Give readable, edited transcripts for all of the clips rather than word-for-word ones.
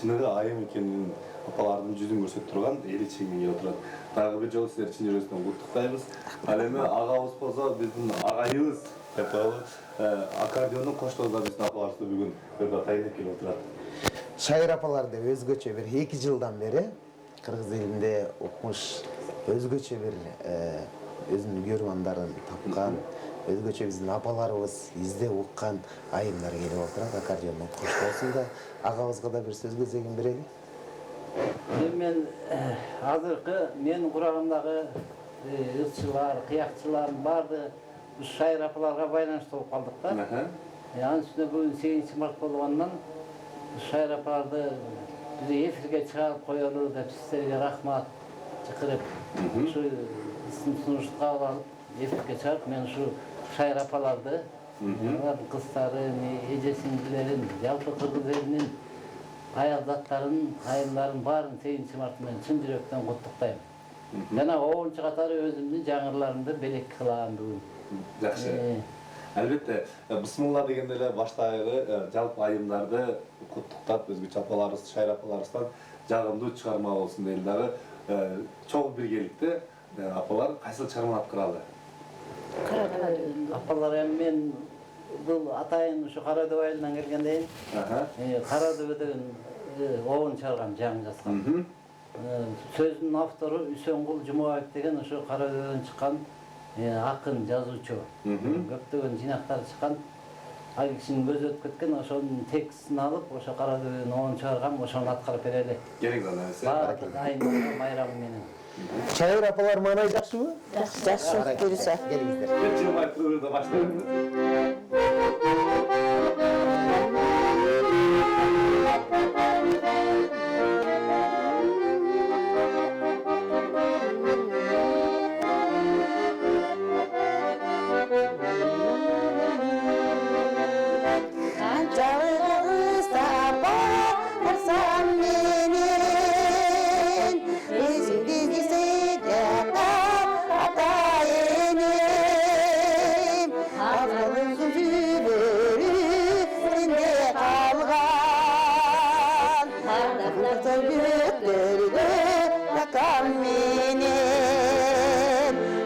чыныгы айым экенин апалардын жүзүн көрсөтүп турган эл ичиңмен келип турат. Дагы бир жолу силерди чын жүрөктөн куттуктайбыз. Ал эми агабыз болсо биздин агайыбыз деп коелу. Аккордеондун коштоозда биздин апаларыбыз бүгүн бир атайын келип турат. Шайыр апалар деп өзгөчө бир 2 жылдан бери кыргыз элинде укмуш өзгөчө бир өзүнүн көрмандарын тапкан, өзгөчө биздин апаларыбыз издеп уккан айымдар келип отурат. Аккордеондун коштоосунда агабызга да бир сөз кезегин берели. Мен азыркы менин курагымдагы ылчылар, кыякчылардын баардыгы шайыр апаларга байланыштуу болуп калдык да. Анын үстүнө бүгүн 8 март болгондон шайыр апаларды биз эфирге чыгарып коелу деп сиздерге рахмат чакырып, ушу сунушту кабыл алып эфирге чыгарып, мен ушу шайыр апаларды, алардын кыздарын, эже сиңдилерин, жалпы кыргыз элинин аялдаттарын, айылдарын баарын 8 март менен чын жүрөктөн куттуктайм. Жана оончу катары өзүмдүн жаңырларымды белек кылам бүгүн. Жакшы. Албетте, бисмилла дегенде эле баштагы жалпы айымдарды куттуктап, өзгөчө апаларыбыз, шайыр апаларыбыздан жагымдуу чыгарма болсун дейли дагы. Чогуу биргеликте апалар кайсыл чыгарманы алып кыралы? Апалар эми мен бул атайын ушу Кара Дөбө айылынан келгенден Кара Дөбө деген оон чыгаргам, жаңы жазгам. Сөзүнүн автору Үсөнгул Жумабаев деген ушу Кара Дөбөдөн чыккан акын, жазуучу. Көптөгөн жинактары чыккан. Ал кишинин көзү өтүп кеткен, ошонун текстин алып, ошо Кара Дөбөнүн оон чыгаргам, ошону аткарып берели. Керек эмес. Айым майрамы менен. Шайыр апалар маанай жакшыбы? Жакшы, буюрса. Келиңиздер. Бир жылмай туруууда баштайбыз.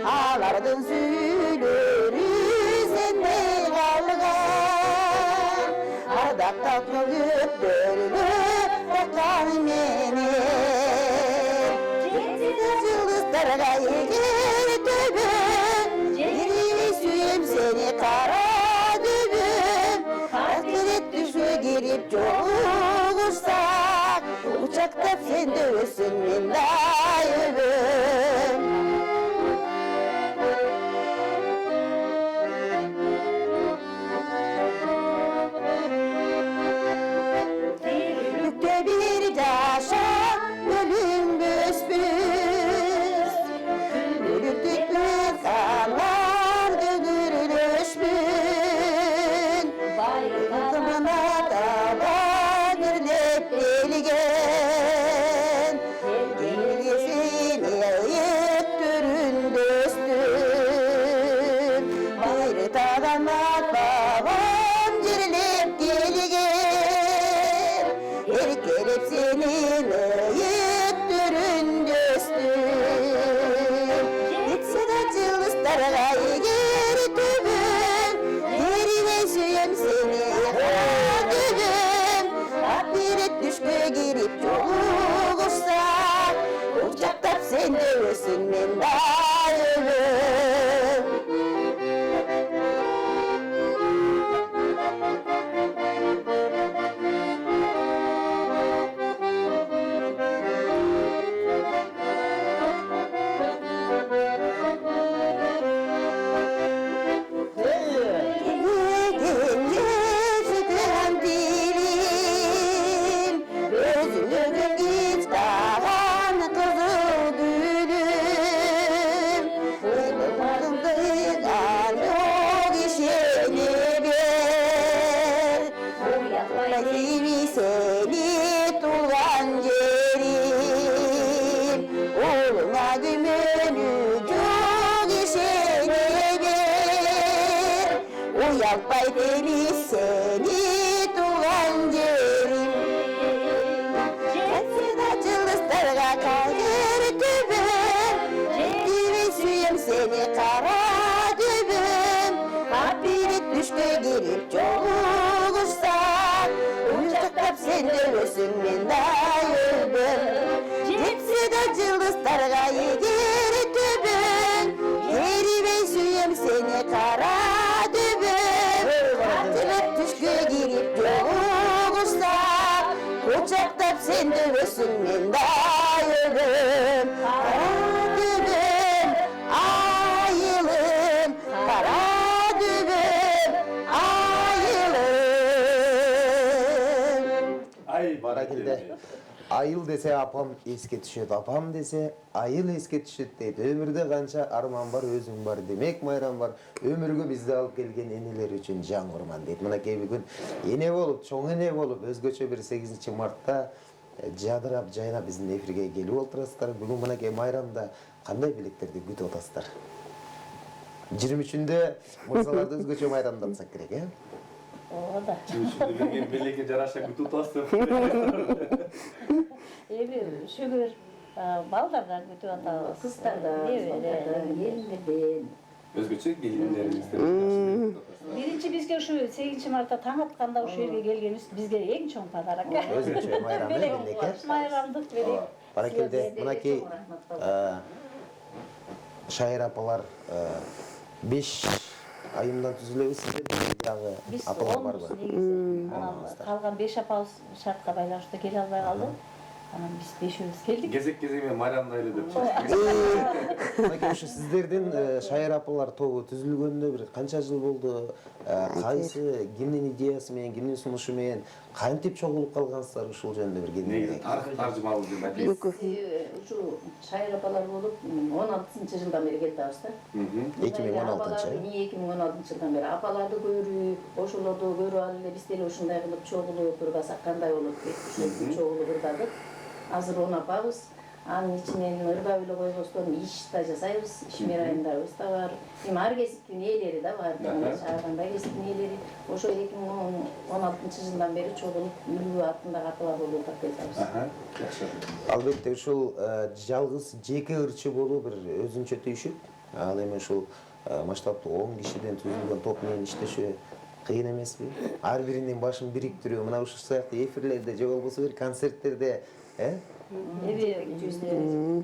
Alardın süylörü sende kalgan, ardak tatlı götlerine bakan meni. Yetiz yıldızlara yeger töbüm, yerine süyüm seni kara dübüm. Hasret düşe girip çoğulursak, uçakta sen dövüsün min dayıbım. Bir yaşa ölüm büsbüs, ölüktük kanlar dönürülüşmün. Bayılımına dağda gürlep gelgen, gelgesini ayıp türün dostum. Bir dağdan babam gürlep gelgen, gelip senin ayıktırın dostum. Gitse de cılızlara geri tübün, yerine süyüm seni kadübün. Ahiret düşkü girip yoluşsa, uçaktap sen de ölsün min dayıbım. Seni tulan yerim, oğluna gümülü çok işine ver. Uyalpay deniz seni tulan yerim. girip joluguşsak, uçaktap sen dövüsün men dayıldım. Jetse de yıldızlarga egeri tübün, eribey suyum seni kara dübün. Atılıp düşkü girip joluguşsak, uçaktap sen dövüsün men dayıldım. Kara dübün, ayılım, kara dübün, ayılım. Ay Barakilde. Ayıl dese apam eske düşet, apam dese ayıl eske düşet deydi. Ömürde kança arman var, özüm var demek mayram var. Ömürgü bizde alıp gelgen eneler üçün can kurman deydi. Mınakey bir gün ene bolup, çoğun ene bolup, özgöçe bir 8 Mart'ta jadırap jayına bizim efirge gelip olturasızlar. Bugün mınakey mayramda kanday bileklerdi güt otasızlar. 23'ünde Mursalarda özgöçe mayramda atsak gerek, he? O da. Şimdi birlikte jaraşa gütü tutasın. Şükür baldardan götü atabız. Kızlardan, gelmeden. Özgöçe gelinlerimizde. Birinci bizge şu 8 Mart'ta taң atkanda uşu yerге kelgenimiz bizge eң чоң подарок. Özgöçe mayram ne bildeke? Майрамдык берек. Barakilde mınakey şair apalar 5 ayımdan tüzülebіз дағы Биз апалар бар 10 ба? негизи. Калган 5 апабыз шартка байланыштуу келе албай калды. Анан биз бешөөбүз келдик. Кезек-кезегимен майрамдайлы деп Мынакей ушу сиздердин шаир апалар тобу түзүлгөнүнө бир канча жыл болду? Кайсы кимдин идеясы менен, кимдин сунушу менен кантип чогулуп калгансыздар ушул жөнүндө бир негизи кеңеш. тарых таржымалуу деп айтайын. Ушу шайыр апалар болуп 16-жылдан бери келатабыз да. 2016-жы. 2016-жылдан бери апаларды көрүп, ошолорду көрүп алып эле биз деле ушундай кылып чогулуп турбасак кандай болот деп чогулуп ырдадык. Азыр 10 апабыз. Анын ичинен ырдап эле койбостон иш да жасайбыз. Ишмер айындарыбыз да бар. Эми ар кесиптин ээлери да бар. Чааганда кесиптин ээлери ошо 2016-жылдан бери чогулуп үлүү артындагы апалар болуп келатабыз. Жакшы. Албетте ушул жалгыз жеке ырчы болуу бир өзүнчө түйшүк. Ал эми ушул масштабтуу 10 кишиден түзүлгөн топ менен иштеши кыйын эмеспи? Ар биринин башын бириктирүү, мына ушул сыяктуу эфирлерде же болбосо бир концерттерде,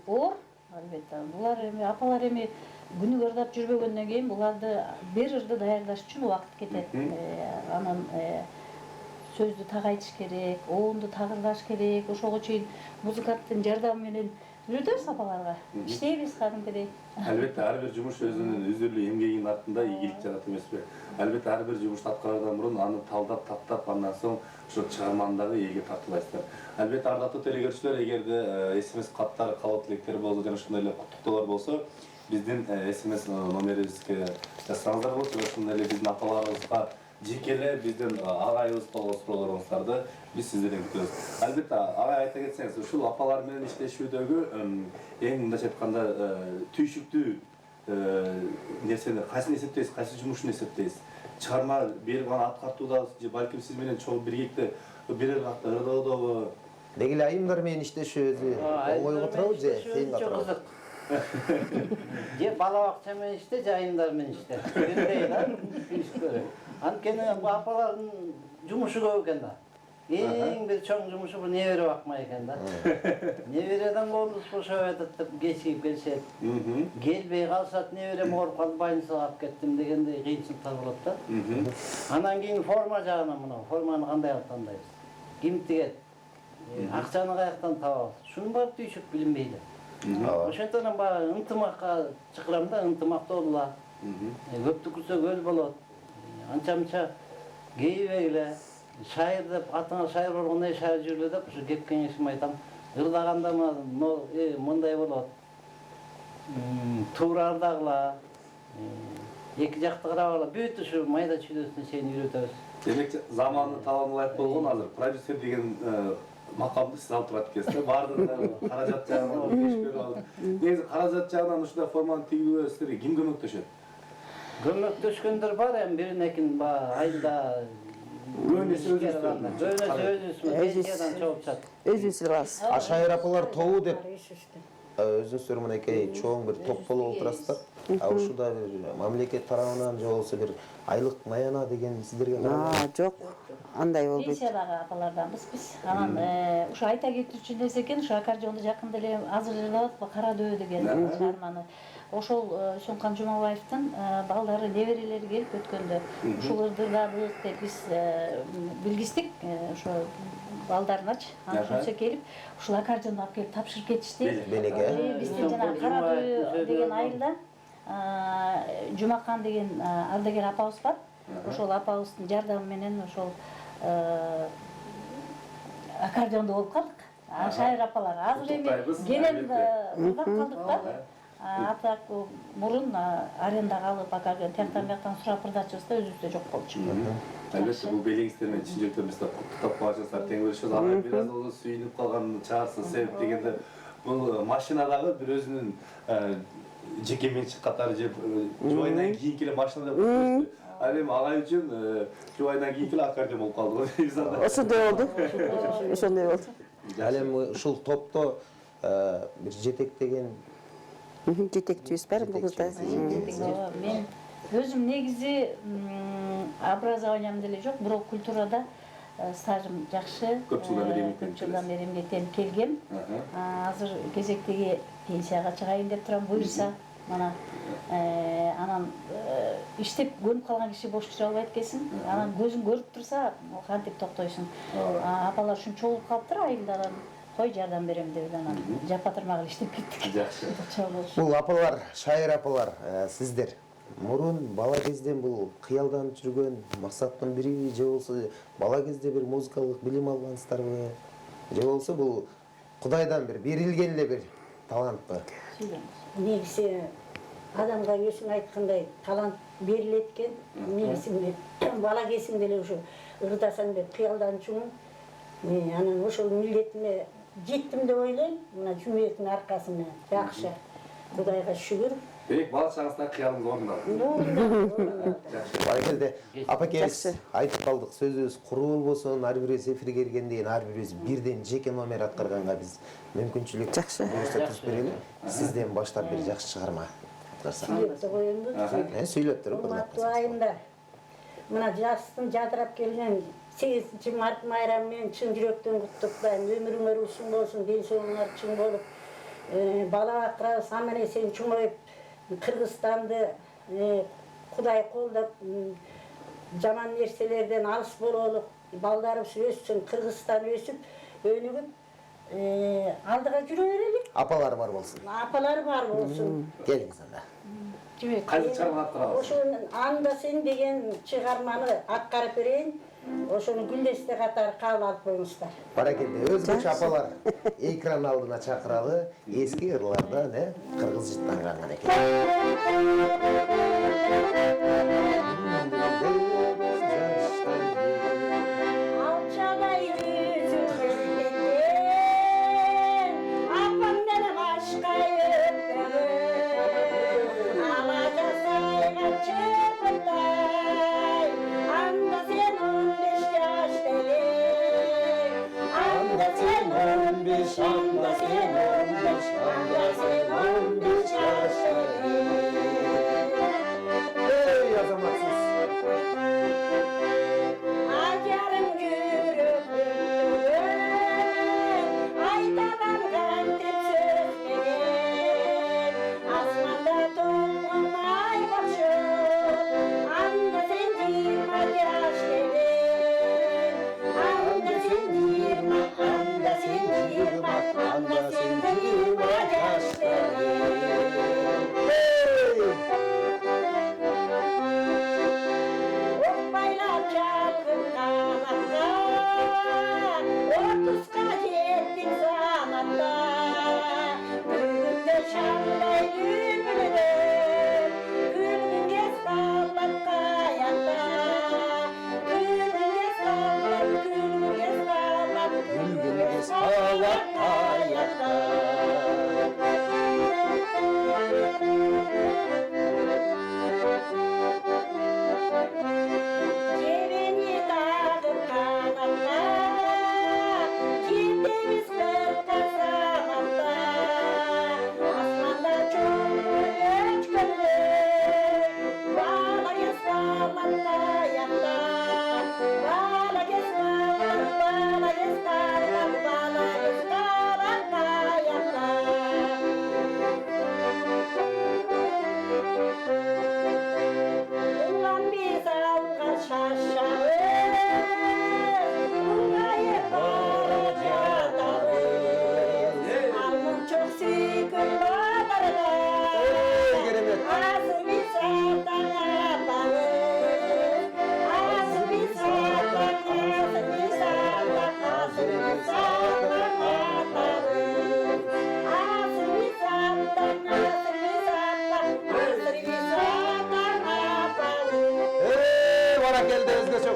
Оор, албетте. Булар эми апалар эми күнү ырдап жүрбөгөндөн кийин буларды бир ырды даярдаш үчүн убакыт кетет. Анан сөздү так айтыш керек, оонду так ырдаш керек. Ошого чейин музыканттын жардамы менен үйрөтөбүз апаларга. Иштейбиз кадимкидей. Албетте ар бир жумуш өзүнүн үзүрлүү эмгегинин артында ийгилик жарат эмеспи? Албетте ар бир жумушту аткаруудан мурун аны талдап, таптап, андан соң ошо чыгармандагы ээге тартуулайсыздар. Албетте ардактуу телекөрүүчүлөр, эгерде СМС каттар, каалоо тилектер болсо жана ушундай эле куттуктоолор болсо, биздин СМС номерибизге жазсаңыздар болот, жана ошондой эле биздин апаларыбызга жеке эле биздин агайыбыз болгон суроолоруңуздарды биз сиздерден күтөбүз. Албетте агай айта кетсеңиз, ушул апалар менен иштешүүдөгү эң мындайча айтканда түйшүктүү нерсени кайсын эсептейсиз, кайсы жумушун эсептейсиз? Чыгарма берип аны аткартууда же балким сиз менен чогуу биргекте бир ыргакта ырдоодогу деги эле айымдар менен иштешүү өзү оңойго турабы же кыйынга турабы? Же бала бакча менен иште, же айымдар менен иште. Бирдей да. Анткени бул апалардын жумушу көп экен да. Эң бир чоң жумушу бул небере бакмай экен да. Небереден колубуз бошоп атат деп кечигип келишет. Келбей калышат, неберем ооруп калды, больницага алып кеттим дегендей кыйынчылыктар болот да. Анан кийин форма жагынан мына форманы кандай кылып тандайбыз? Ким тигет? Акчаны каяктан табабыз? Шунун баары түйшүк билинбейди. Ошентен баягы ынтымакка чакырам да, ынтымактуулугула. Көптүкүсө көл болот. Анча-мынча кейбей эле шайыр деп атыңа шайыр болгондой шайыр жүргүлө деп ушу кеп кеңешим айтам. Ырдаганда мындай болот. Туура ырдагыла. Эки жакты карабагыла. Бүт ушу майда чүйдөсүнө чейин үйрөтөбүз. Демек заманы таланылайт болгон азыр продюсер деген макамды сиз алып турат экенсиз. Баардыгына каражат жагынан кеш берип алып. Негизи каражат жагынан ушундай форманы тигүүгө силерге ким көмөктөшөт? Көмөктөшкөндөр бар, эми биринекин айында Көбүнесе өзүбүз чогулуп чат. Өзүбүз кылабыз. Шайыр апалар тобу деп өзүңүздөр мынакей чоң бир топ болуп отурасыздар. А ушуда бир мамлекет тарабынан же болбосо бир айлык наяна деген сиздерге Жок, андай болбойт. Пенсиядагы апаларданбыз биз. Анан ушу айта кетүүчү нерсе экен, ушу аккордеонду жакында эле азыр эле атпы Кара дөбө деген чыгарманы. Ошол Үсөнкан Жумабаевдин балдары, неберелери келип өткөндө ушул ырдырдадык деп биз билгиздик. Ошо балдарыначы анан ошончо келип ушул аккордеонду алып келип тапшырып кетишти. Белеге. Биздин жанагы Кара дөбө деген айылда Жумакан деген ардагер апабыз бар. Ошол апабыздын жардамы менен ошол аккордеондо болуп калдык. Шайыр апалар азыр эми келем ырдап калдык да. Атак мурун арендага алып аккордеон тияктан бияктан сурап ырдачыбыз да өзүбүздө жок болчу. Албетте бул белиңиздер менен чын жүрөктөн биз куттуктап калышыңыздар тең бөлүшөбүз. Ага бир аз болсо сүйүнүп калган чаарсыз себеп дегенде бул машинадагы бир өзүнүн жеке менчик катары же жубайынан кийинки эле машина деп коюшту. Ал эми агай үчүн жубайынан кийинки эле аккордеон болуп калды го. Ошондой болду. Ошондой болду. Ал эми ушул топто бир жетектеген Жетекчибиз бар бул кызда. Мен өзүм негизи образованиям деле жок, бирок культурада стажым жакшы. Көп жылдан бери эмгектенип келгем. Азыр кезектеги пенсияга чыгайын деп турам, буюрса. Мана анан иштеп көнүп калган киши бош тура албайт экенсиң. Анан көзүң көрүп турса, кантип токтойсуң. Апалар ушунча болуп калыптыр айылда. Кой жардам берем деп анан жапатырмак эле иштеп кеттик. Жакшы. бул апалар, шайыр апалар, сиздер мурун бала кезден бул кыялданып жүргөн максаттын бири же болсо бала кезде бир музыкалык билим алгансыздарбы? Же болсо бул Кудайдан бир берилген эле бир талантпы? Негизи адамга өзүң айткандай талант берилет экен. Негизи бала кезиңде эле ушу ырдасаң деп кыялданчумун. Анан ошол милдетиме жеттим деп ойлойм. Мына жумектин аркасында жакшы. Кудайга шүгүр. Демек бала чагыңызда кыялыңыз орундалды. Баракелде. Апакебиз айтып калдык, сөзүбүз куруу болбосун, ар бирибиз эфирге келгенден ар бирибиз бирден жеке номер аткарганга биз мүмкүнчүлүк көрсөтүп берели. Сизден баштап бир жакшы чыгарма аткарсак. Сүйлөп коеюнбу? Сүйлөп туруп Урматтуу айымда. Мына жастын жадырап келген 8 март майрамы менен чын жүрөктөн куттуктайм. Өмүрүңөр узун болсун, ден соолуңар чың болуп, бала акырабыз аман эсен чоңоюп, Кыргызстанды Кудай колдоп, жаман нерселерден алыс бололук, балдарыбыз өссүн, Кыргызстан өсүп, өнүгүп, алдыга жүрө берели. Апалар бар болсун. Апалар бар болсун. Келиңиз анда. Кайсы чыгарма аткарабыз? Ошол анда сен деген чыгарманы аткарып берейин. Ошону күндесте катары кабыл алып коюңуздар. Баракелде, өзгөчө апалар экран алдына чакыралы, эски ырлардан, кыргыз жыттанган экен.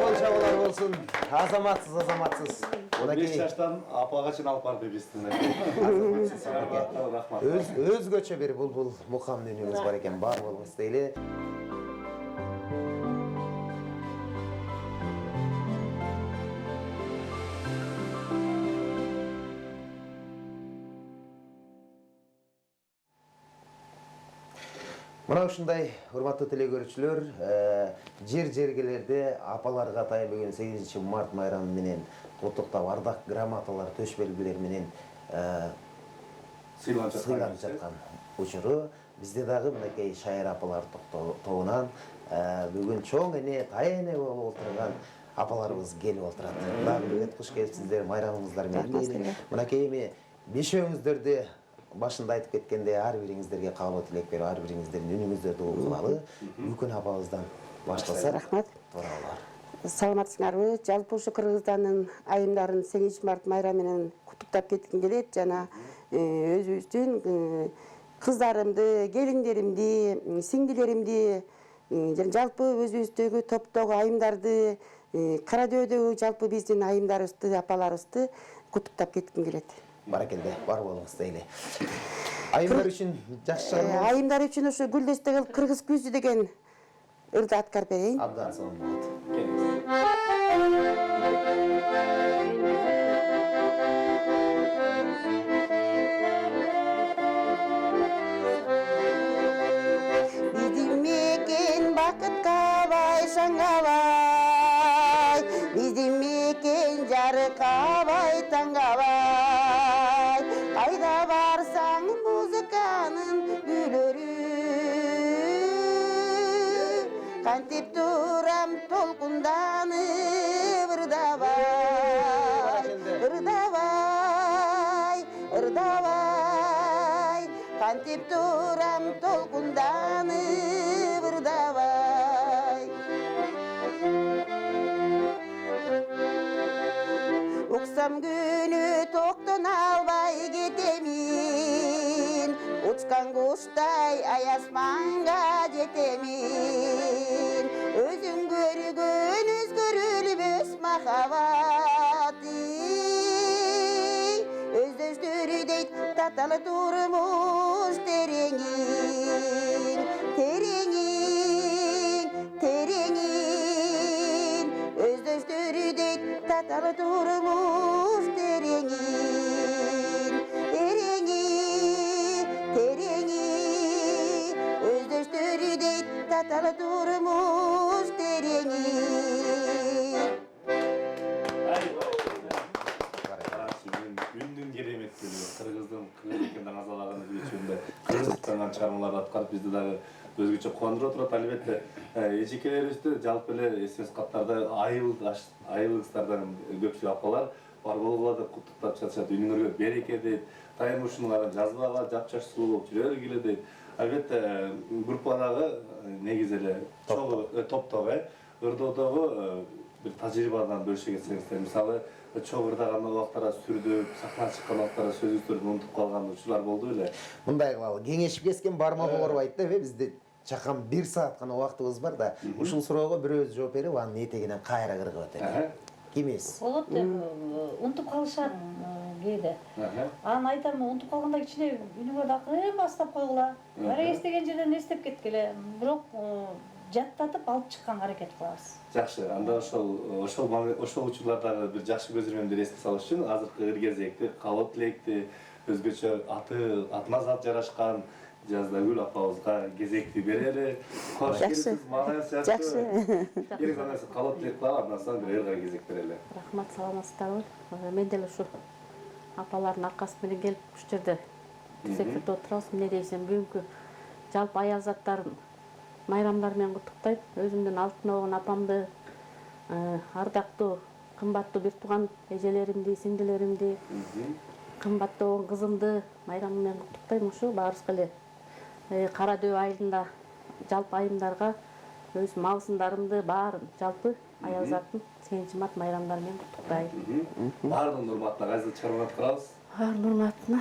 Kol çabalar olsun. Azamatsız. 5 yaştan apagaçın alıp barıp ebistine. Rahmat. Özgöçe bir bulbul mukam dönüyoruz var eken bar bolmos deyli. Мына ушундай урматтуу телекөрүүчүлөр, жер-жергелерде апаларга атайын бүгүн 8 март майрамы менен куттуктап ардак грамоталар, төш белгилер менен сыйланып жаткан учуру бизде дагы мынакей шайыр апалар тобунан бүгүн чоң эне, тайэне болуп отурган апаларыбыз келип отурат. Дагы бир рет куш келипсиздер, майрамыңыздар менен дейли. Мынакей эми бешөөңүздөрдү башында айтып кеткенде ар бириңиздерге каалоо тилек берип, ар бириңиздердин үнүңүздөрдү угулалы. Бүкүн апабыздан баштасак. Рахмат. Тууралар. Саламатсыңарбы? Жалпы ушу Кыргызстандын айымдарын 8 март майрамы менен куттуктап кетким келет. Жана өзүбүздүн кыздарымды, келиндеримди, сиңдилеримди, жалпы өзүбүздөгү топтогу айымдарды, Кара Дөдөгү жалпы биздин айымдарыбызды, апаларыбызды куттуктап кетким келет. Баракелде, бар болуңуз дейли. Айымдар үчүн жакшы чыгарма. Айымдар үчүн ушу Гүлдөстөгүл кыргыз күзү деген ырды аткарып берейин. Абдан сонун болот. Биздин мекен бакытка бай, шаңга бай, биздин мекен жарыкка бай, таңга бай. Кайда барсаң музыканын күйлөрү, кантип турам толкунданып, ырдабай, ырдабай, ырдабай, кантип турам толкунданып, ырдабай. Уксам күнү токтон албай кетемин, учкан куштай аясманга жетемин. Өзүң көргөн өзгөрүлбөс махабаты, өздөштөрү дейт таталы турмуш тереңин, тереңин, тереңин. Özdeşleri deyt tatalı turmuş terengin, terengin, terengin. Özdeşleri deyt tatalı turmuş terengin. Ündün кереметтүү кыргыздын экенден азалаганы билчүмдө кыргызстандан чыгармаларды аткарып бизди дагы өзгөчө кубандырып отурат. Албетте эжекелерибизди жалпы эле смс каттарда айылыңыздардан көпчүлүк апалар бар болгуларды куттуктап жатышат. Үнүңөргө береке дейт, дайым ушунулардан жазбага жапжаш сулуу болуп жүрө бергиле дейт. Албетте группадагы негизи эле топтогу ырдоодогу бир тажрыйбадан бөлүшө кетсеңиздер. Мисалы чоң ырдаган убактара сүрдүп, сахнага чыккан убактара сөзүңүздөрдү унутуп калган учурлар болду беле? Мындай кылалы, кеңешип кескен бармак оорубайт да, бизде чакан 1 саат гана убактыбыз бар да, ушул суроого бирөөбүз жооп берип, анын этегинен кайра кыргып өтөт. Кимиз? Болот, унутуп калышат кээде. Анан айтам, унутуп калганда кичине үнүңөр акырын баштап койгула. Бара эстеген жерден эстеп кеткиле. Бирок жаттатып алып чыкканга аракет кылабыз. Жакшы, анда ошол учурлардагы бир жакшы көзөрмөндү эске салыш үчүн азыркы ыргезекти, калоо тилекти, өзгөчө атына зат жарашкан Жаздагүл апабызга кезекти берели. Кош келипсиз, мага сыяктуу. Жакшы. Керек анасы калоо тилек кылып, андан соң бир ырга кезек берели. Рахмат, саламатсыздарбы? Мен деле ушу апалардын аркасы менен келип ушул жерде тизектерде отурабыз. Эмне дейсем, бүгүнкү жалпы аялзаттарын майрамдар менен куттуктайм. Өзүмдүн алтын обон апамды, ардактуу, кымбаттуу бир тууган эжелеримди, сиңдилеримди, кымбаттуу кызымды майрамы менен куттуктайм. Ушу баарыбызга эле Кара Дөбө айылында жалпы айымдарга өз малсындарымды баарын жалпы аялзаттын 8 март майрамдары менен куттуктайм. Баардын урматына кайсы чыгарма аткарабыз? Баардын урматына.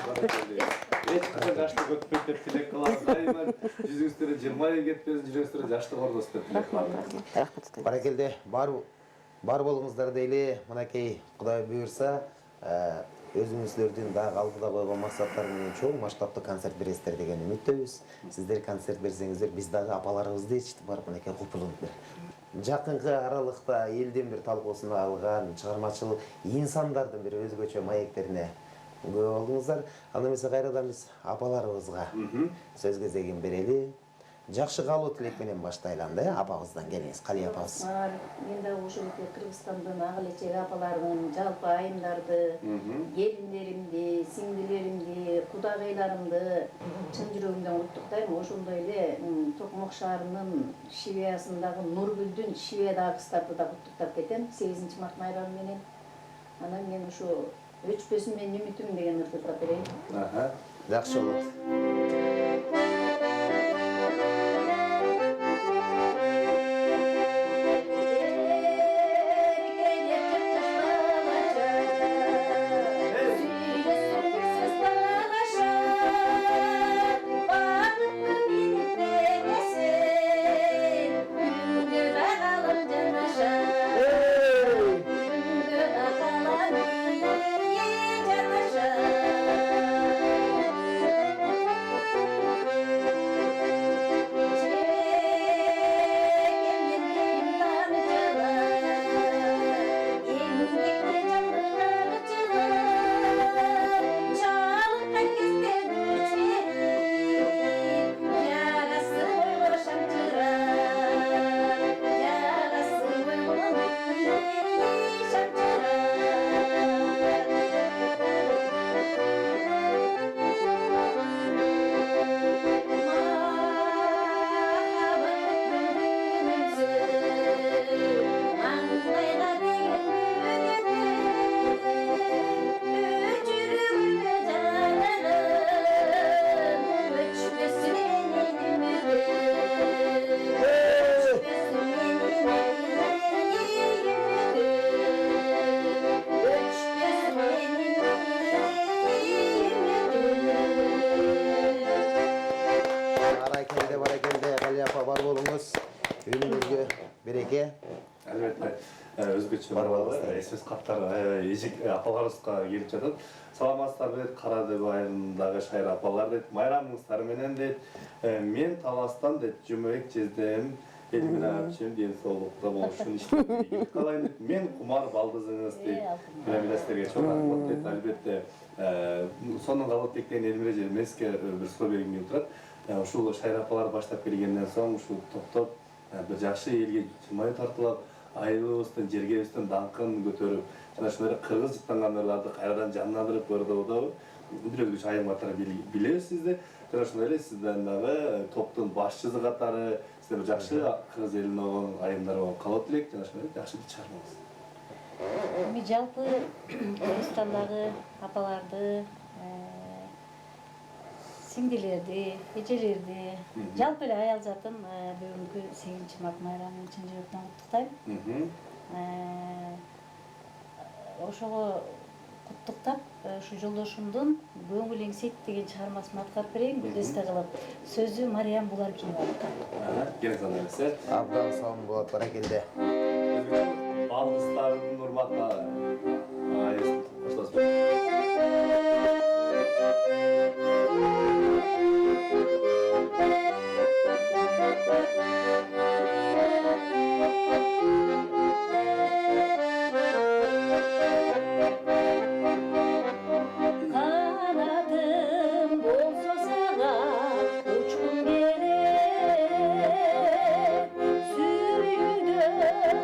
barakalla. Ешқашан жаштық өтпейді деп тілек қыламыз. Дайыма жүзіңіздері жырмай кетпесін, жүрегіңіздері жаштық орнасы деп тілек қыламыз. рахмат. Баракелде бар болыңыздар дейлі. Мынакей Құдай бұйырса, өзіңіздердің дағы алдыда қойған мақсаттар менен чоң масштабты концерт бересіздер деген үміттебіз. Сіздер концерт берсеңіздер, біз дағы апаларыңызды ечті барып мынакей құпылыңыздар. Жақынғы аралықта елден бір талқысына алған шығармашыл инсандардың бір өзгөчө маектеріне көп алдыңыздар. Анда эмесе кайрадан биз апаларыбызга сөз кезегин берели. Жакшы калуу тилек менен баштайлы анда апабыздан келиңиз, Кали апабыз. Мен да ошол Кыргызстандын ак элечек апаларымын, жалпы айымдарды, келиндеримди, сиңдилеримди, кудагайларымды чын жүрөгүмдөн куттуктайм. Ошондой эле Токмок шаарынын Шивиясындагы Нургүлдүн Шивиядагы кыздарды да куттуктап кетем 8-март майрамы менен. Анан мен ушу өчпөсүн менин үмүтүм деген ырдыктап берейин. Жакшы болот. Баракелде, Кали апа бар болуңуз. Үйүнүңүзгө береке. Әлбетте, өзгөчө бар эсес каттар эжик апаларыбызга келип жатат. Саламатсыздар дейт, Кара Дөбө айылындагы шайыр апалар дейт, майрамыңыздар менен дейт. Мен Таластан дейт, жумек жездем, элиме апчым ден соолукта болушун иштеп калайын дейт. Мен кумар балдызыңыз дейт. Билесиздерге чоң рахмат дейт. Албетте, сонун калып кеткен Элмире Жермеске бир суроо бергим келип турат. Ушул шайыр апалар баштап келгенден соң ушул токтоп бир жакшы элге жымай тартылып, айылыбыздын, жергебиздин даңкын көтөрүп, жана ушундай кыргыз жыттанганларды кайрадан жандандырып көрдөгү бир өзгөчө айым катары билебиз сизди. Жана ошондой эле сизден дагы топтун башчысы катары сиздер жакшы кыргыз элине болгон айымдар болуп калуу тилек, жана ошондой жакшы бир чыгармаңыз. Эми жалпы Кыргызстандагы апаларды, сиңдилерди, эжелерди, жалпы эле аял затын бүгүнкү 8-март майрамын чын жүрөктөн куттуктайм. Ошого куттуктап, ушу жолдошумдун Көңүл эңсейт деген чыгармасын аткарып берейин. Билесиздер кылып. Сөзү Мариям Буларкинова. Келиңиз эмесе. Абдан сау болот, баракелде. Балдыздардын урматына коштошпойт. Kanadım bolsa sana uçkun gelir, sürüdüm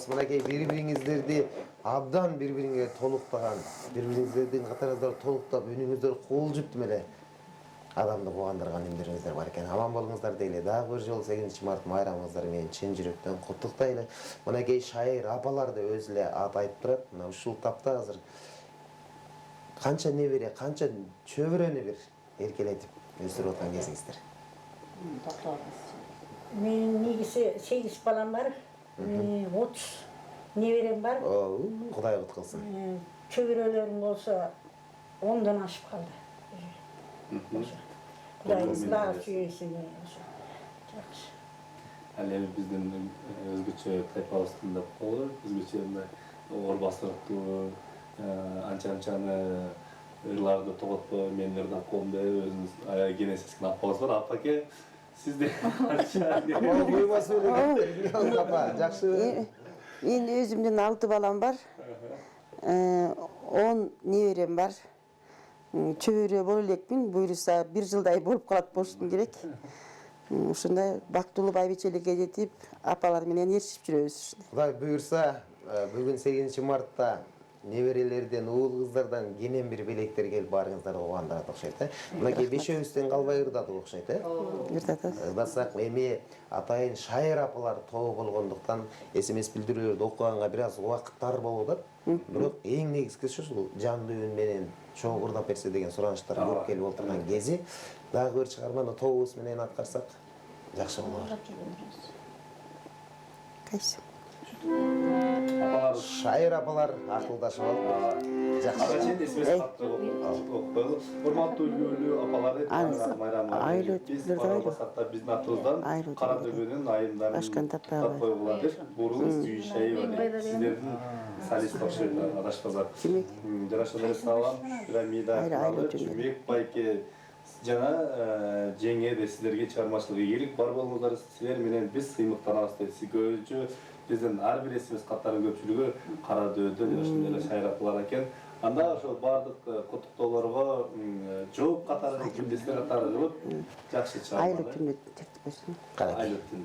мынакей бири-бириңиздерди абдан бири-бириңе толуктаган, бири-бириңиздердин катарыңыздар толуктап, үнүңүздөр куулжуп эле адамды кубандырган эмдериңиздер бар экен. Аман болуңуздар дейли. Дагы бир жолу 8 март майрамыңыздар менен чын жүрөктөн куттуктайлы. Мынакей шайыр апалар да өзү эле ат айтып турат. Мына ушул тапта азыр канча небере, канча чөбүрөнү бир эркелетип өстүрүп аткан кезиңиздер. Менин негизи 8 балам бар. 30 неберем бар. Кудай кут кылсын. Чөбүрөлөрүм болсо 10дон ашып калды. Кудайдын дагы сүйөсүн ошо. Жакшы. Ал эми биздин өзгөчө тайпабыздын да болор, өзгөчө мындай орбасырыктуу, анча-анчаны ырларды тоготпой, мен ырдап коем деп өзүңүз аябай кенесескен апабыз бар. Апаке, сизде канча? Буйма сөйлөгөндөрүң апа, жакшыбы? Мен өзүмдүн 6 балам бар. 10 неберем бар. Чөбөрө боло элекмин, буйруса 1 жылдай болуп калат болушум керек. Ушундай бактылуу байбичеликке жетип, апалар менен ээрчип жүрөбүз. Кудай буйрса, бүгүн 8 мартта неберелерден, уул кыздардан кенен бир белектер келип барыңыздарды кубандырат окшойт, Мынакей бешөөбүздөн калбай ырдадык окшойт, Ырдатабыз. Ырдасак, эми атайын шайыр апалар тобу болгондуктан SMS билдирүүлөрдү окуганга бир аз убакыт тар болуп атат. Бирок эң негизгиси ушул жандуу үн менен чоң ырдап берсе деген суранычтар көп келип отурган кези. Дагы бир чыгарманы тобубуз менен аткарсак жакшы болот. Кайсы? Шайыр апалар акылдашып алып. Жакшы. Агачен SMS катты окуп. Урматтуу үлгүлүү апалар, майрамыңар. Биз барбасакта биздин атыбыздан кара дөбөнүн айымдарын тапкой булат деп буруңуз сүйүшөйбү. Сиздердин солист окшойт адашпасак. Жарашымдар салам, пирамида, Чүмек байке жана жеңе де сиздерге чыгармачылык ийгилик бар болуңуздар. Силер менен биз сыймыктанабыз деп көбүнчө биздин ар бир SMS каттардын көпчүлүгү кара дөбөдөн ошондой эле шайыр апалар экен. Анда ошо бардык куттуктоолорго жооп катары, күлдестер катары кылып жакшы чыгарма. Айлы түнү тертип берсин. Айлы түн.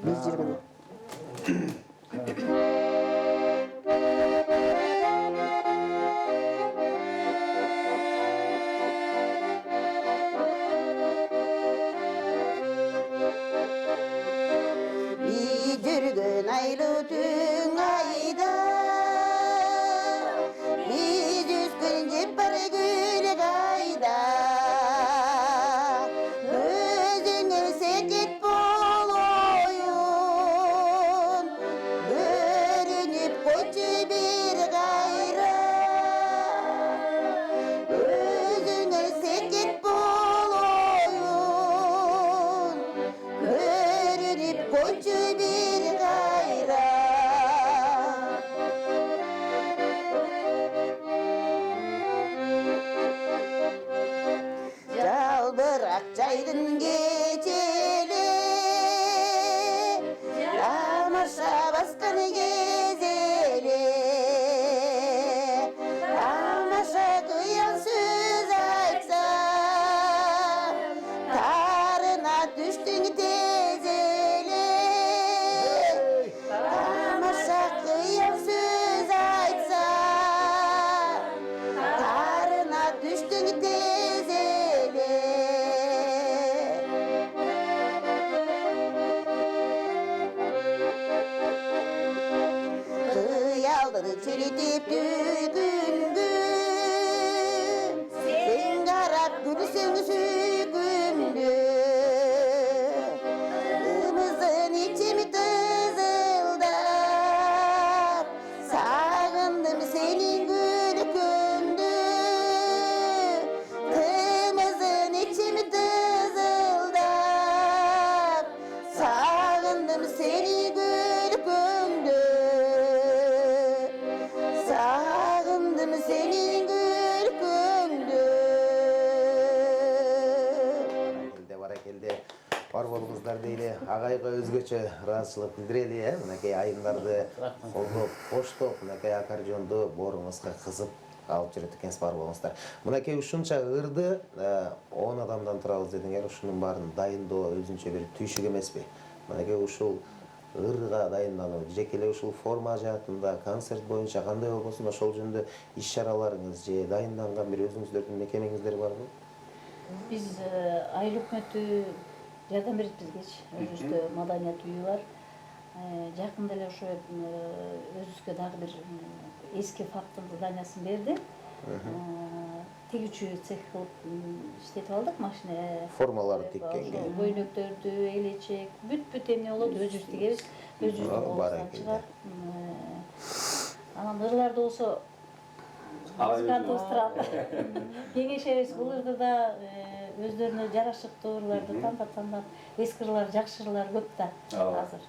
Биз жүргөн. Айлы түн айда биз үскөн жеп бар гүл кайда өзүңө секет болоюн көрүнүп койчу бир кайра өзүңө секет болоюн көрүнүп койчу бир жалбырак жайдын кечели тамаша баскан кезели тамаша кыял сөз айтса тарына түштүң тез эле тамаша кыял сөз айтса тарына түштүң тез эле кыялды чиритип түгүнгү сен карап күлсөң сүйкүмдү ымызын ичим тызылдап сагындым сенин күлкүңдү ымызын ичим тызылдап сагындым сенин күлкүңдү сагындым сенин күлкүңдү. Баракелде бар болуңуздар дейли. Агайга өзгөчө ыраазычылык билдирели, Мынакей айымдарды колдоп, коштоп, мынакей аккордеонду бооруңузга кызып алып жүрөт экенсиз, бар болуңуздар. Мынакей ушунча ырды 10 адамдан турабыз дедиңер, ушунун баарын дайындоо өзүнчө бир түйшүк эмеспи? Мынакей ушул ырга дайындануу, жеке эле ушул форма жаатында, концерт боюнча кандай болбосун ошол жөнүндө иш-чараларыңыз же дайынданган бир өзүңүздөрдүн мекемеңиздер барбы? Биз айыл өкмөтү жардам берет бизгечи. Өзүбүздө маданият үйү бар. Жакында эле ошо өзүбүзгө дагы бир эски фактын зданиясын берди. Тигүүчү цех кылып иштетип алдык, машина Формаларды тиккенге. көйнөктөрдү, элечек, бүт эмне болот өзүбүз тигебиз, өзүбүздүн колубуздан чыгат. Анан ырларда болсо музыкантыбыз турат. Кеңешебиз бул ырды да өздөрүнө жарашыктуу ырларды тандап, эски ырлар, жакшы ырлар көп да азыр.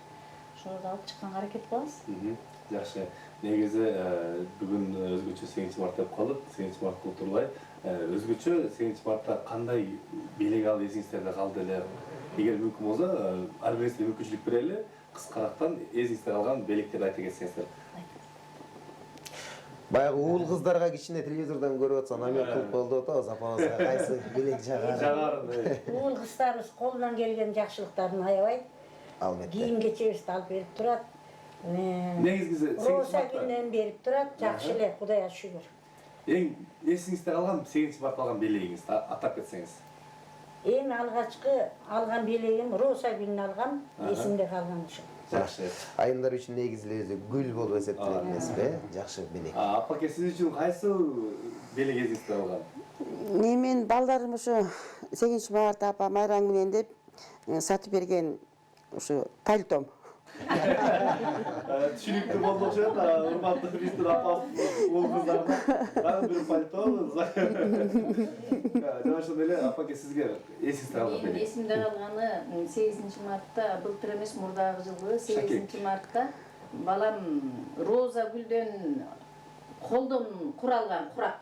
Ошолорду алып чыкканга аракет кылабыз. Жакшы. Негизи бүгүн өзгөчө 8 март деп калдык. 8 мартты утурлай. Өзгөчө 8 мартта кандай белек алып эсиңиздерде калды эле? Эгер мүмкүн болсо, ар биринизге мүмкүнчүлүк берели. Кыскарактан эсиңизде калган белектерди айта кетсеңиздер. Баягы уул кыздарга кичине телевизордон көрүп атса намек кылып коелду атабыз, апабызга кайсы белек жагарын. Уул кыздарыбыз колунан келген жакшылыктарын аябайт. Албетте. Кийим кечебизди алып берип турат. Негизги Роза күнүнөн берип турат, жакшы эле, Кудайга шүгүр. эң эсиңизде калган 8 март алган белегиңизди атап кетсеңиз. Эң алгачкы алган белегим Роза күнүнө алгам, эсимде калган ушул. Жакшы. Айымдар үчүн негизи эле өзү гүл болуп эсептелет эмеспи? Жакшы белек. Апаке, сиз үчүн кайсы белек эсиңизде калган? Мен балдарым ушу 8 март апа майрам менен деп сатып берген ушу пальтом. Түшүнүктүү болду окшойт, урматтуу биздин апабыз уул кыздарына дагы бир пальто. Жана ошондой эле апаке, сизге эсиңизде калган Мен белек? эсимде калганы 8 мартта, былтыр эмес, мурдагы жылы 8 мартта балам роза гүлдөн колдон куралган курак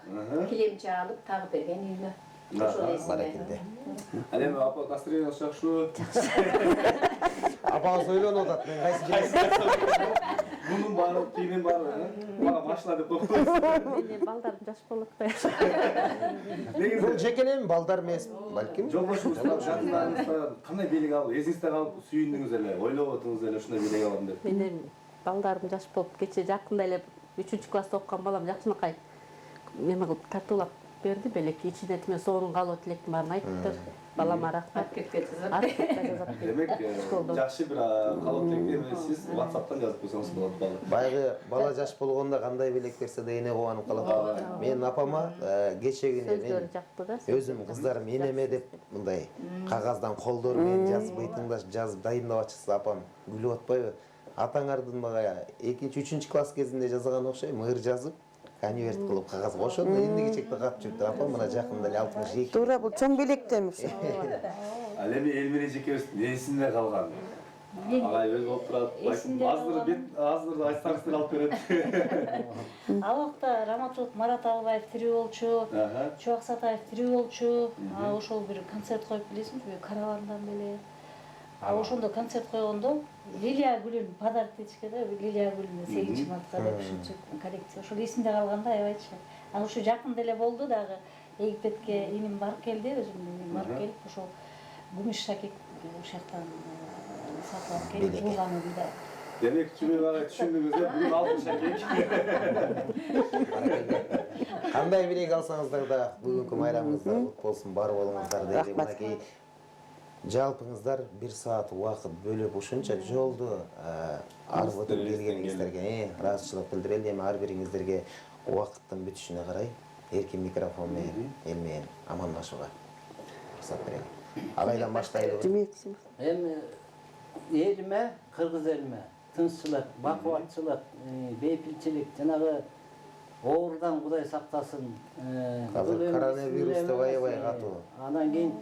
килемче алып тагып берген үйүмө. Ошол эсимде. Баракелде. Ал эми апа настроениеңиз жакшыбы? Апаңыз ойлонуп атат, мен кайсы белек? Мунун баары, кийиmin баары, мага машина деп коюп. Менин балдарым жаш болот да. Бул жекелем балдар эмес, балким. Жолдошуңуздар жаныңызда кандай белек алып, эсиңизде калып сүйүндүңүз эле, ойлоп отуңуз эле ушундай белек алам деп? Менин балдарым жаш болуп кече жакында эле 3-класста окуган балам жакшынакай эме кылып тартуулап берди белек. Ичинде тиме сонун калып электин баарын айтыптыр. Балама рахмат. Демек, жакшы бир калып электи сиз WhatsApp'тан жазып койсоңуз болот бала. Байгы бала жаш болгондо кандай белек берсе да эне кубанып калат. Менин апама кече күнү Сөздөрү жакты да. өзүм кыздарым энеме деп мындай кагаздан колдору менен жазып ыйтыңдаш жазып дайындап атышса апам күлүп атпайбы? Атаңардын мага 2-3 класс кезинде жазган окшойм, ыр жазып конверт кылып кагазга ошондо эмнегечекте катып жүрүптүр. Апам мына жакында эле 62. Туура бул чоң белектем ушу. Ал эми Элмира эжекебиздин эсинде калган. Агай өз болуп турат. Азыр айтсаңыздар алып берет. Ал убакта Раматулук Марат Албаев тирүү болчу, Чубак Сатаев тирүү болчу. Ошол бир концерт коюп билесиңизби, каравандан беле. Ошондо концерт койгондо лилия гүлүн подарок этишкен да, лилия гүлүн 8 мартка деп ушунча коллекция. Ошол эсимде калганда аябайчы. Ушу жакында эле болду дагы. Египетке иним барып келди, өзүм барып келип ошол күмүш шакек ошоктон сатып алып келип жууганы да. Демек, түшүндүңүз да, бүгүн алтын шакек. Кандай белек алсаңыздар да бүгүнкү майрамыңыздар кут болсун, бар болуңуздар дейли. Мынакей жалпыңыздар 1 саат убакыт бөлүп ушунча жолду арбытып келгениңиздерге ыраазычылык билдирели. Эми ар бириңиздерге убакыттын бүтүшүнө карай эркин микрофон менен эл менен амандашууга уруксат берели. Агайдан баштайлыбы? Эми элиме, кыргыз элиме тынччылык, бакубатчылык, бейпилчилик, жанагы оорудан Кудай сактасын. Азыр коронавирус деп аябай катуу. Анан кийин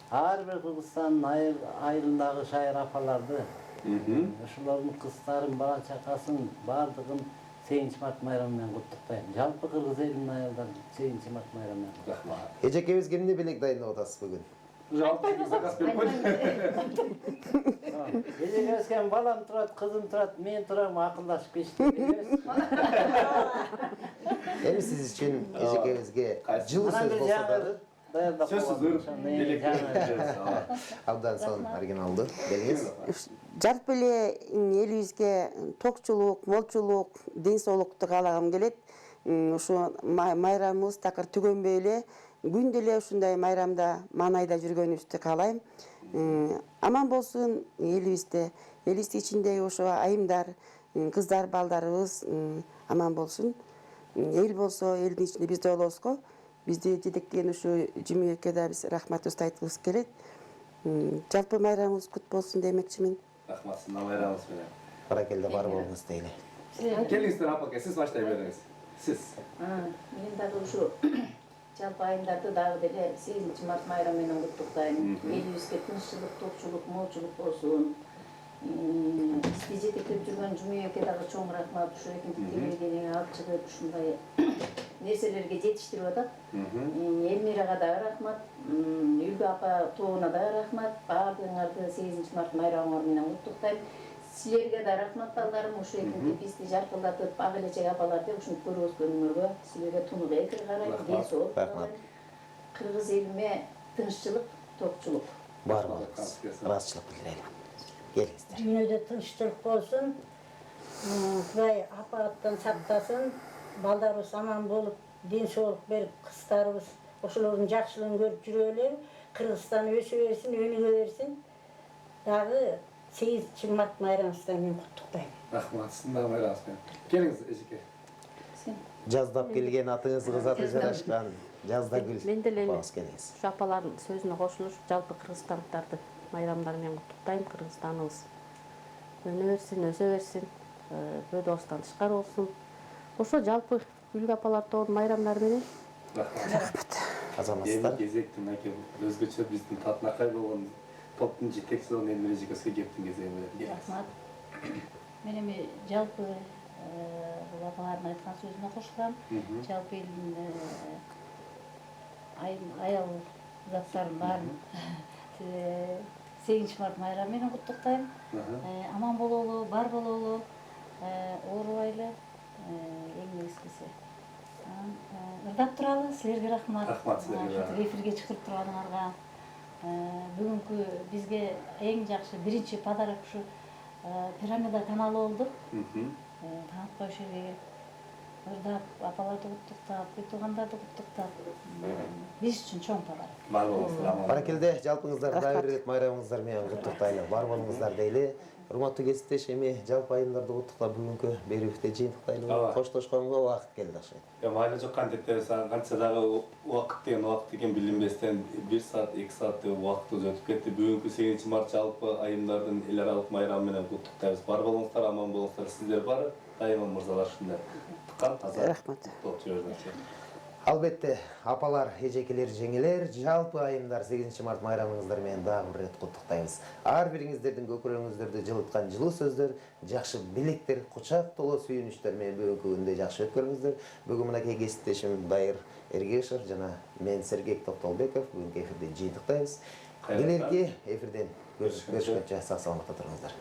ар бир Кыргызстандын айылындагы шайыр апаларды, ошолордун кыздарын, бала чакасын баардыгын 8 март майрамы менен куттуктайм. Жалпы кыргыз элинин айылдарын 8 март майрамы менен куттуктайм. Эжекебизге эмне белек дайындап атасыз бүгүн? Жалпы заказ берип койду. Эжекебизге балам турат, кызым турат, мен турам, акылдашып кечтик. Эми сиз үчүн эжекебизге жылы сөз болсо дагы даярдап Сөзсүз Абдан сонун оригиналдуу. Келиңиз. Жалпы эле элибизге токчулук, молчулук, ден соолукту каалагым келет. Ушу майрамыбыз такыр түгөнбөй эле күндө эле ушундай майрамда маанайда жүргөнүбүздү каалайм. Аман болсун элибизде, элибиздин ичиндеги ошо айымдар, кыздар, балдарыбыз аман болсун. Эл болсо элдин ичинде биз да болобузго. Бизди жетектеген ушу жүймөккө да биз рахматыбызды айткыбыз келет. Жалпы майрамыбыз кут болсун демекчимин. Рахмат, сіздің майрамыңыз менен. Баракелде бар болуңуз дейли. Келиңиздер апаке, сиз баштай бериңиз. Сиз. Мен дагы ушу жалпы айымдарды дагы деле 8 март майрамы менен куттуктайм. Элибизге тынччылык, токчулук, молчулук болсун. Бизди жетектеп жүргөн жумекке дагы чоң рахмат. Ушу эркиндик телевидение алып чыгып ушундай нерселерге жетиштирип атат. Элмирага дагы рахмат, Үлгү апа тобуна дагы рахмат. Баардыгыңарды 8 март майрамыңар менен куттуктайм. Силерге да рахмат балдарым, ушу эркиндик бизди жаркылдатып, ак элечек апаларды ушинтип көрүп өскөнүңөргө силерге тунук экир карайм, ден соолук каалайм. Кыргыз элиме тынччылык, токчулук. Бар болуңуз. Ыраазычылык билдирели. Келиңиздер. Дүйнөдө тынччылык болсун. Кудай апаттан сактасын. Балдарыбыз аман болуп, ден соолук берип, кыздарыбыз ошолордун жакшылыгын көрүп жүрөлү. Кыргызстан өсө берсин, өнүгө берсин. Дагы 8 март майрамыңыздан мен куттуктайм. Рахмат, сіздің да майрамыңыз менен. Келиңиз, Эжеке. Жаздап келген атыңыз кызаты жарашкан. Жазда гүл. Мен деле Багыз келиңиз. ушу апалардын сөзүнө кошулуп, жалпы кыргызстандыктарды майрамдар менен куттуктайм. Кыргызстаныбыз өнө берсин, өсө берсин, бөдөөстан тышкары болсун. Ошо жалпы Үлгү апалар тобунун майрамдары менен Рахмат. Азаматтар. Кезектин аке өзгөчө биздин татынакай болгон топтун жетекчиси болгон Элмира эжекебизге кептин кезеги менен. Рахмат. Мен эми жалпы бул апалардын айткан сөзүнө кошулам. Жалпы элдин аял заттарын баарын 8 март майрамы менен куттуктайм. Аман бололу, бар бололу, оорубайлы, эң негизгиси. Ырдап туралы, силерге рахмат. Рахмат силерге. Эфирге чыгып турганыңарга. Бүгүнкү бизге эң жакшы биринчи подарок ушу пирамида каналы болду. Таанытпай ошол жерге ырдап, апаларды куттуктап, үй туугандарды куттуктап, биз үчүн чоң подарок. Бар болуңуздар. Баракелде, жалпыңыздар дагы бир рет майрамыңыздар менен куттуктайлы. Бар болуңуздар дейли. Урматтуу кесиптеш, эми жалпы айымдарды куттуктап бүгүнкү берүүбүздү жыйынтыктайлы. Коштошконго убакыт келди окшойт. Майра жок кантип сага канча дагы убакыт деген билинбестен 1 саат, 2 саат деп убакытыбыз өтүп кетти. Бүгүнкү 8 март жалпы айымдардын эл аралык майрамы менен куттуктайбыз. Бар болуңуздар, аман болуңуздар. Сиздер бар, дайыма мырзалар ушундай тыккан таза. Рахмат. Топ жүрөңүздөр. Албетте, апалар, эжекелер, жеңелер, жалпы айымдар 8 март майрамыңыздар менен дагы бир рет куттуктайбыз. Ар бириңиздердин көкүрөгүңүздөрдү жылыткан жылуу сөздөр, жакшы белектер, кучак толо сүйүнүчтөр менен бүгүнкү күндү жакшы өткөрүңүздөр. Бүгүн мынакей кесиптешим Дайыр Эргешев жана мен Сергей Токтолбеков бүгүнкү эфирден жыйынтыктайбыз. Келерки эфирден көрүшкөнчө сак саламатта туруңуздар.